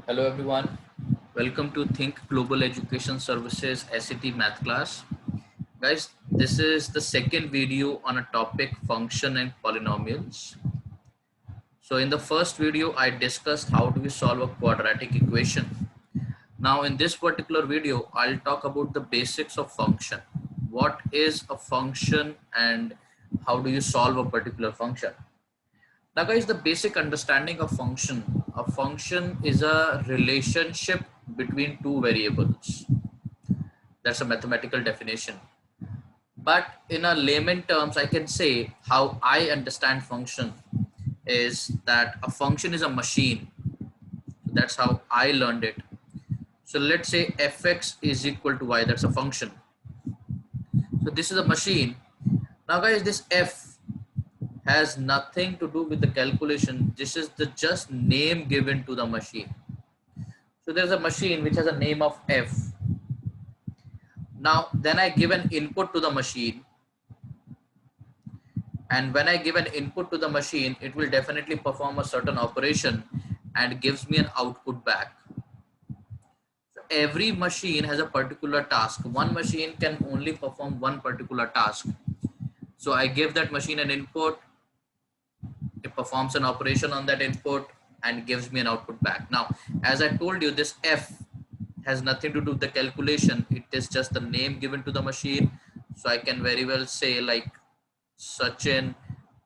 Hello everyone, welcome to Think Global Education Services SET Math class. Guys, this is the second video on a topic function and polynomials. So in the first video, I discussed how do we solve a quadratic equation. Now in this particular video, I'll talk about the basics of function. What is a function and how do you solve a particular function? Now guys, the basic understanding of function. A function is a relationship between two variables. That's a mathematical definition. But in a layman terms, I can say how I understand function is that a function is a machine. That's how I learned it. So let's say fx is equal to y, that's a function. So this is a machine. Now guys, this f has nothing to do with the calculation. This is the just name given to the machine. So there's a machine which has a name of f. Now then I give an input to the machine, and when I give an input to the machine, it will definitely perform a certain operation and gives me an output back. So every machine has a particular task. One machine can only perform one particular task. So I give that machine an input, it performs an operation on that input and gives me an output back. Now, as I told you, this f has nothing to do with the calculation. It is just the name given to the machine. So I can very well say like Sachin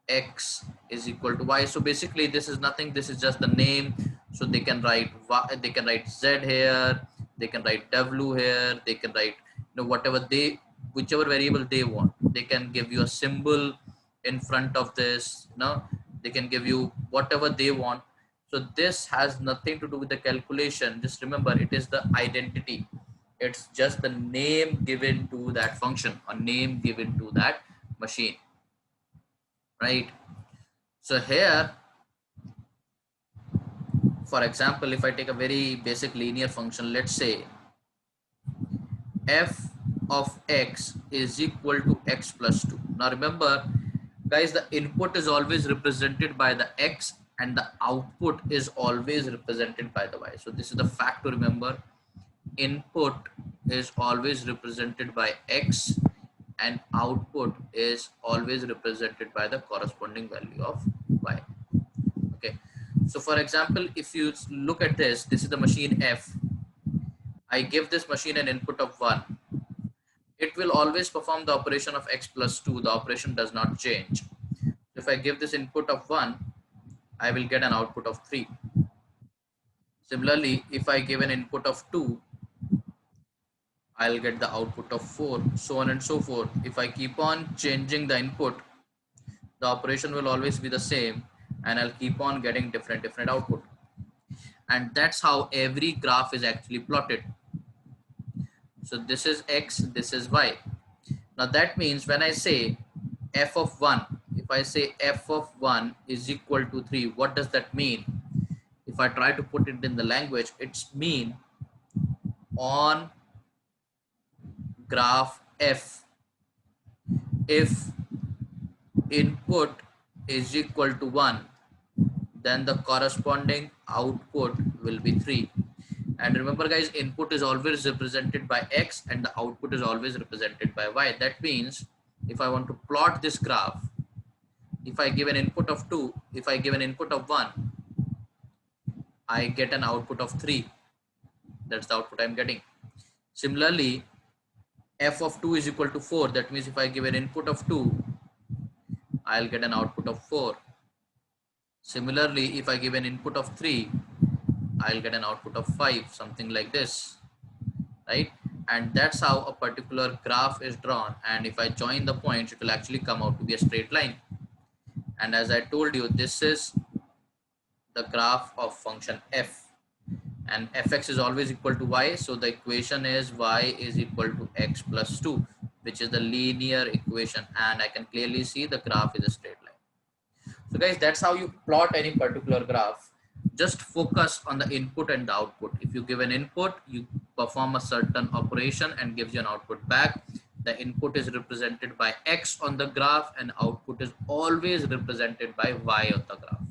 x is equal to y. So basically this is nothing, this is just the name. So they can write y, they can write z here, they can write w here, they can write whatever they, whichever variable they want. They can give you a symbol in front of this, they can give you whatever they want. So this has nothing to do with the calculation. Just remember, it is the identity. It's just the name given to that function or name given to that machine, right? So here, for example, if I take a very basic linear function, let's say f of x is equal to x plus 2. Now remember, guys, the input is always represented by the x and the output is always represented by the y. So this is the fact to remember. Input is always represented by x and output is always represented by the corresponding value of y. Okay, so for example, if you look at this, this is the machine f. I give this machine an input of 1. It will always perform the operation of x plus 2. The operation does not change. If I give this input of 1, I will get an output of 3. Similarly, if I give an input of 2, I'll get the output of 4, so on and so forth. If I keep on changing the input, the operation will always be the same and I'll keep on getting different output. And that's how every graph is actually plotted. So this is x, this is y. Now that means when I say f of 1, if I say f of 1 is equal to 3, what does that mean? If I try to put it in the language, it's mean on graph f, if input is equal to 1, then the corresponding output will be 3. And remember guys, input is always represented by x and the output is always represented by y. That means if I want to plot this graph, if I give an input of 2, if I give an input of 1, I get an output of 3. That's the output I'm getting. Similarly, f of 2 is equal to 4. That means if I give an input of 2, I'll get an output of 4. Similarly, if I give an input of 3, I'll get an output of 5, something like this, right? And that's how a particular graph is drawn. And if I join the points, it will actually come out to be a straight line. And as I told you, this is the graph of function f. And fx is always equal to y. So the equation is y is equal to x plus 2, which is the linear equation. And I can clearly see the graph is a straight line. So guys, that's how you plot any particular graph. Just focus on the input and the output. If you give an input, you perform a certain operation and gives you an output back. The input is represented by x on the graph and output is always represented by y on the graph.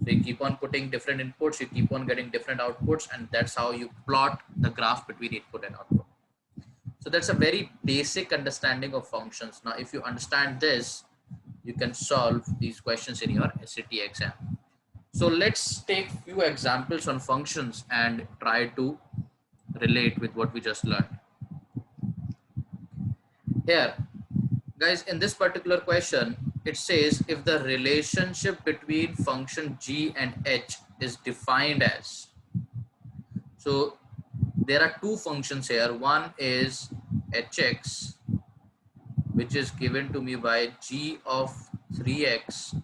So you keep on putting different inputs, you keep on getting different outputs, and that's how you plot the graph between input and output. So that's a very basic understanding of functions. Now, if you understand this, you can solve these questions in your SAT exam. So let's take few examples on functions and try to relate with what we just learned. Here, guys, in this particular question, it says if the relationship between function g and h is defined as, so there are two functions here. One is hx, which is given to me by g of 3x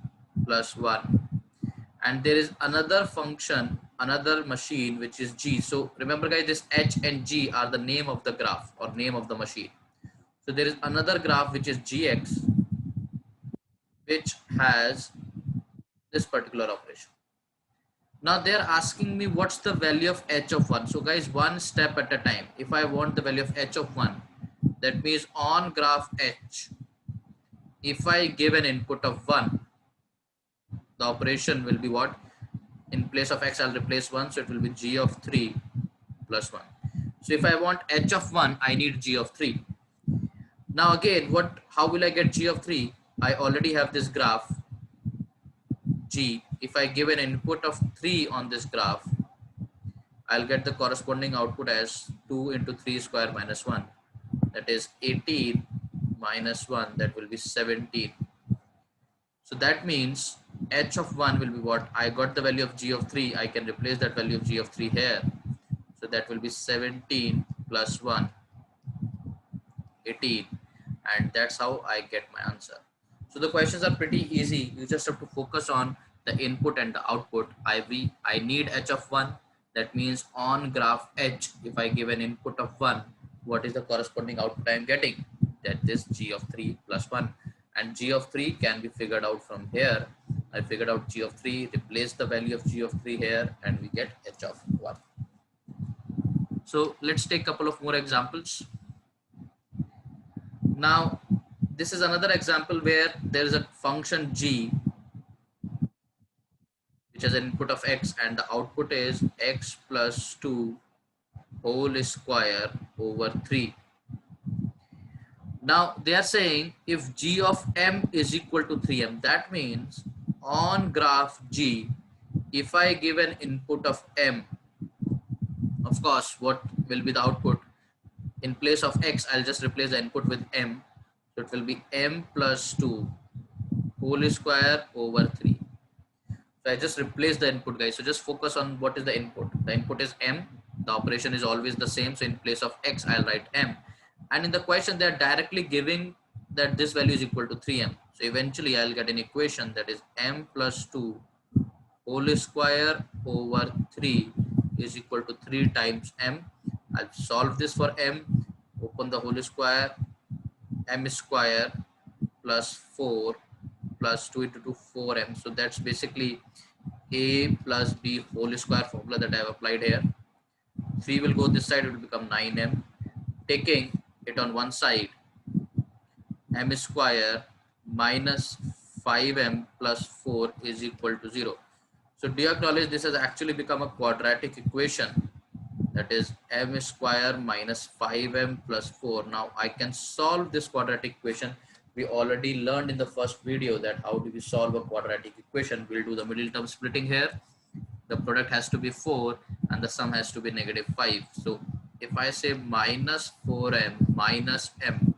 plus 1, and there is another function, another machine, which is g. So remember guys, this h and g are the name of the graph or name of the machine. So there is another graph which is gx, which has this particular operation. Now they are asking me what's the value of h of 1. So guys, one step at a time. If I want the value of h of 1, that means on graph h, if I give an input of 1, the operation will be what? In place of x, I'll replace 1, so it will be g of 3 plus 1. So if I want h of 1, I need g of 3. Now again, how will I get g of 3? I already have this graph g. If I give an input of 3 on this graph, I'll get the corresponding output as 2 into 3 square minus 1. That is 18 minus 1, that will be 17. So that means h of 1 will be what? I got the value of g of 3. I can replace that value of g of 3 here. So that will be 17 plus 1, 18. And that's how I get my answer. So the questions are pretty easy. You just have to focus on the input and the output. I need h of 1. That means on graph h, if I give an input of 1, what is the corresponding output I am getting? That is g of 3 plus 1. And g of 3 can be figured out from here. I figured out g of 3, replace the value of g of 3 here, and we get h of 1. So let's take a couple of more examples. Now, this is another example where there is a function g, which has an input of x, and the output is x plus 2 whole square over 3. Now they are saying if g of m is equal to 3m, that means on graph g, if I give an input of m, of course, what will be the output? In place of x, I'll just replace the input with m. So it will be m plus 2 whole square over 3. So I just replace the input, guys. So just focus on what is the input. The input is m. The operation is always the same. So in place of x, I'll write m. And in the question, they are directly giving that this value is equal to 3m. So eventually, I'll get an equation that is m plus 2 whole square over 3 is equal to 3 times m. I'll solve this for m. Open the whole square. M square plus 4 plus 2 into 2, 4m. So that's basically a plus b whole square formula that I have applied here. 3 will go this side, it will become 9m. Taking it on one side, m square minus 5m plus 4 is equal to 0. So do you acknowledge this has actually become a quadratic equation? That is m square minus 5m plus 4. Now I can solve this quadratic equation. We already learned in the first video that how do we solve a quadratic equation. We'll do the middle term splitting here. The product has to be 4 and the sum has to be negative 5. So if I say minus 4m minus m,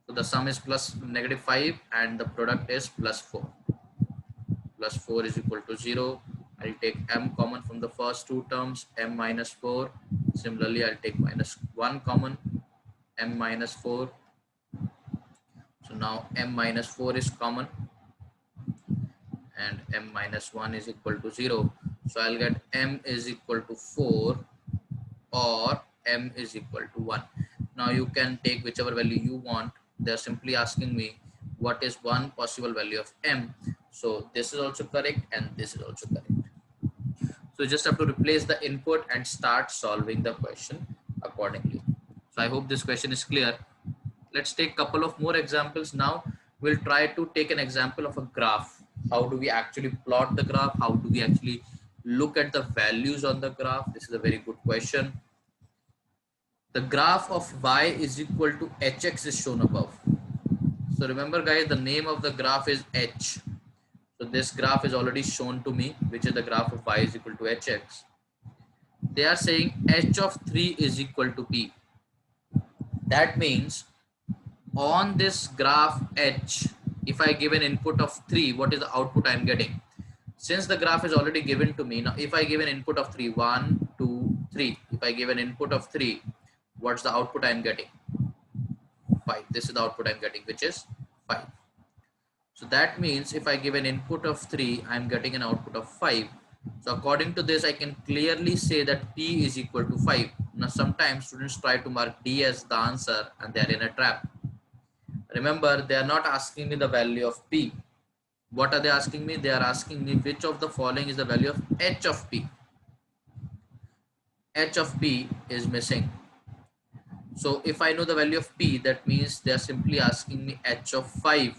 so the sum is plus negative 5 and the product is plus 4. Plus 4 is equal to 0. I'll take m common from the first two terms, m minus 4. Similarly, I'll take minus 1 common, m minus 4. So now m minus 4 is common and m minus 1 is equal to 0. So I'll get m is equal to 4 or m is equal to 1. Now you can take whichever value you want. They're simply asking me what is one possible value of m. So this is also correct and this is also correct. So you just have to replace the input and start solving the question accordingly. So I hope this question is clear. Let's take a couple of more examples now. We'll try to take an example of a graph. How do we actually plot the graph? How do we actually look at the values on the graph? This is a very good question. The graph of y is equal to hx is shown above. So remember guys, the name of the graph is h. So this graph is already shown to me, which is the graph of y is equal to hx. They are saying h of 3 is equal to p. That means on this graph h, if I give an input of 3, what is the output I am getting? Since the graph is already given to me, now if I give an input of 3, 1, 2, 3, if I give an input of 3, what's the output I am getting? 5. This is the output I am getting, which is 5. So that means if I give an input of 3, I am getting an output of 5. So according to this, I can clearly say that P is equal to 5. Now sometimes students try to mark D as the answer and they are in a trap. Remember, they are not asking me the value of P. What are they asking me? They are asking me which of the following is the value of H of P. H of P is missing. So if I know the value of P, that means they are simply asking me H of 5.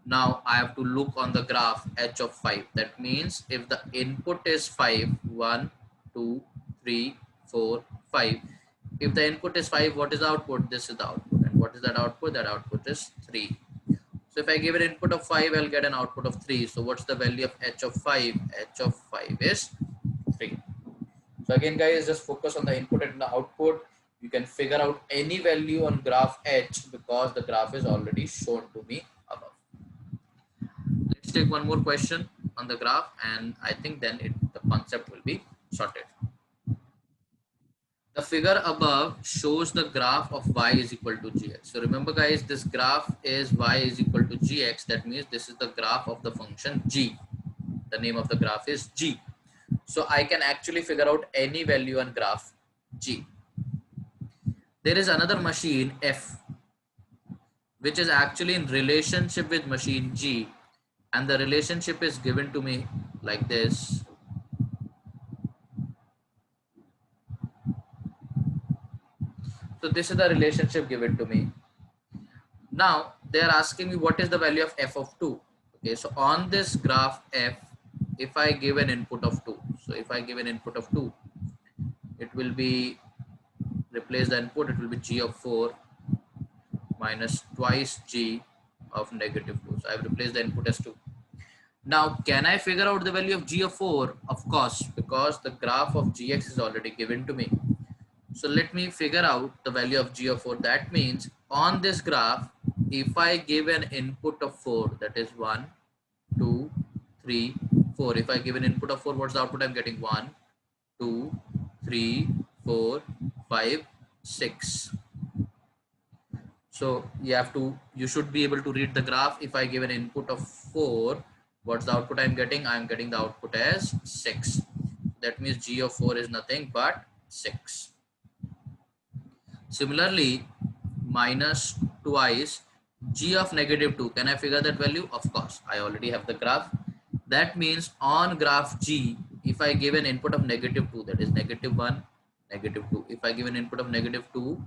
Now I have to look on the graph H of 5. That means if the input is 5, 1, 2, 3, 4, 5. If the input is 5, what is the output? This is the output. And what is that output? That output is 3. So if I give an input of 5, I'll get an output of 3. So what's the value of H of 5? H of 5 is 3. So again guys, just focus on the input and the output. You can figure out any value on graph H because the graph is already shown to me above. Let's take one more question on the graph and I think then the concept will be sorted. The figure above shows the graph of y is equal to gx. So remember guys, this graph is y is equal to gx. That means this is the graph of the function g. The name of the graph is g. So I can actually figure out any value on graph g. There is another machine f, which is actually in relationship with machine g, and the relationship is given to me like this. So this is the relationship given to me. Now they are asking me what is the value of f of 2. Okay, so on this graph f, if I give an input of 2, so if I give an input of 2, it will be, replace the input, it will be g of 4 minus twice g of negative 2. So I have replaced the input as 2. Now can I figure out the value of g of 4? Of course, because the graph of gx is already given to me. So let me figure out the value of g of 4. That means on this graph, if I give an input of 4, that is 1, 2, 3, 4. If I give an input of 4, what's the output I'm getting? 1, 2, 3, 4, 5, 6. So you should be able to read the graph. If I give an input of 4, what's the output I'm getting? I'm getting the output as 6. That means g of 4 is nothing but 6. Similarly, minus twice g of negative 2. Can I figure that value? Of course, I already have the graph. That means on graph g, if I give an input of negative 2, that is negative 1, negative 2. If I give an input of negative 2,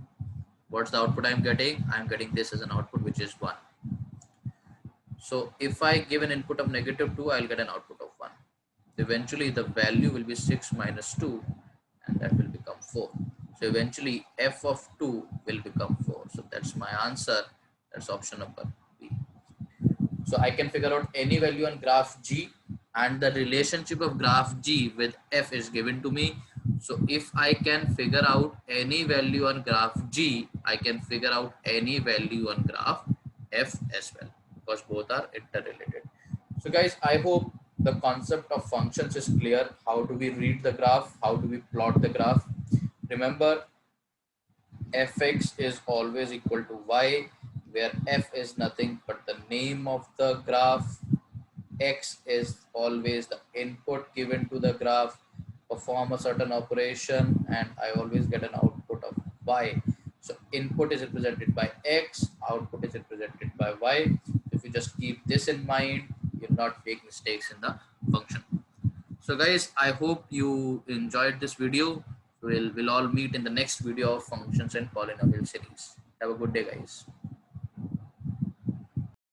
what's the output I'm getting? I'm getting this as an output, which is 1. So if I give an input of negative 2, I'll get an output of 1. Eventually, the value will be 6 minus 2, and that will become 4. So eventually f of 2 will become 4. So that's my answer. That's option number B. So I can figure out any value on graph G, and the relationship of graph G with f is given to me. So if I can figure out any value on graph G, I can figure out any value on graph f as well, because both are interrelated. So guys, I hope the concept of functions is clear. How do we read the graph? How do we plot the graph? Remember, fx is always equal to y, where f is nothing but the name of the graph. X is always the input given to the graph, perform a certain operation, and I always get an output of y. So input is represented by x, output is represented by y. If you just keep this in mind, you'll not make mistakes in the function. So guys, I hope you enjoyed this video. We'll all meet in the next video of functions and polynomial series. Have a good day, guys.